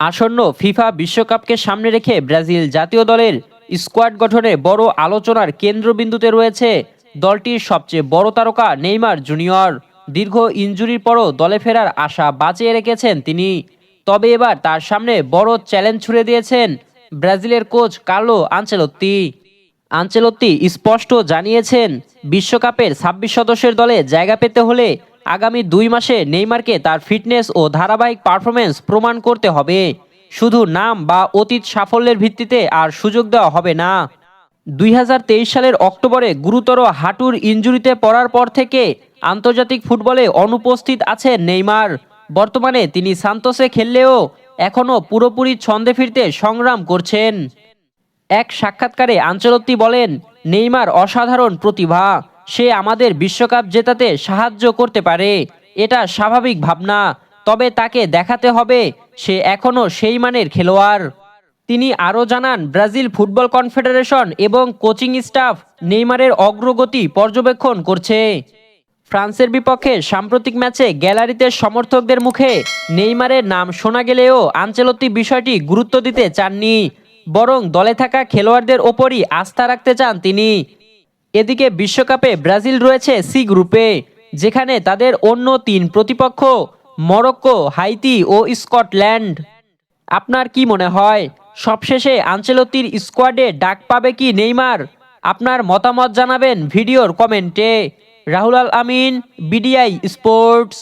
আসন্ন ফিফা বিশ্বকাপকে সামনে রেখে ব্রাজিল জাতীয় দলের স্কোয়াড গঠনে বড় আলোচনার কেন্দ্রবিন্দুতে রয়েছে দলটির সবচেয়ে বড় তারকা নেইমার জুনিয়র। দীর্ঘ ইনজুরির পরও দলে ফেরার আশা বাঁচিয়ে রেখেছেন তিনি। তবে এবার তার সামনে বড় চ্যালেঞ্জ ছুড়ে দিয়েছেন ব্রাজিলের কোচ কার্লো আনচেলত্তি। আনচেলত্তি স্পষ্ট জানিয়েছেন, বিশ্বকাপের ২৬ সদস্যের দলে জায়গা পেতে হলে আগামী ২ মাসে নেইমারকে তার ফিটনেস ও ধারাবাহিক পারফরমেন্স প্রমাণ করতে হবে। শুধু নাম বা অতীত সাফল্যের ভিত্তিতে আর সুযোগ দেওয়া হবে না। ২০২৩ সালের অক্টোবরে গুরুতর হাঁটুর ইনজুরিতে পড়ার পর থেকে আন্তর্জাতিক ফুটবলে অনুপস্থিত আছেন নেইমার। বর্তমানে তিনি সান্তোসে খেললেও এখনও পুরোপুরি ছন্দে ফিরতে সংগ্রাম করছেন। এক সাক্ষাৎকারে আনচেলত্তি বলেন, নেইমার অসাধারণ প্রতিভা, সে আমাদের বিশ্বকাপ জেতাতে সাহায্য করতে পারে, এটা স্বাভাবিক ভাবনা। তবে তাকে দেখাতে হবে সে এখনও সেই মানের খেলোয়াড়। তিনি আরও জানান, ব্রাজিল ফুটবল কনফেডারেশন এবং কোচিং স্টাফ নেইমারের অগ্রগতি পর্যবেক্ষণ করছে। ফ্রান্সের বিপক্ষে সাম্প্রতিক ম্যাচে গ্যালারিতে সমর্থকদের মুখে নেইমারের নাম শোনা গেলেও আনচেলত্তি বিষয়টি গুরুত্ব দিতে চাননি, বরং দলে থাকা খেলোয়াড়দের ওপরই আস্থা রাখতে চান তিনি। এদিকে বিশ্বকাপে ব্রাজিল রয়েছে সি গ্রুপে, যেখানে তাদের অন্য ৩ প্রতিপক্ষ মরক্কো, হাইতি ও স্কটল্যান্ড। আপনার কি মনে হয়, সবশেষে আনচেলত্তির স্কোয়াডে ডাক পাবে কি নেইমার? আপনার মতামত জানাবেন ভিডিওর কমেন্টে। রাহুল আল আমিন, বিডিআই স্পোর্টস।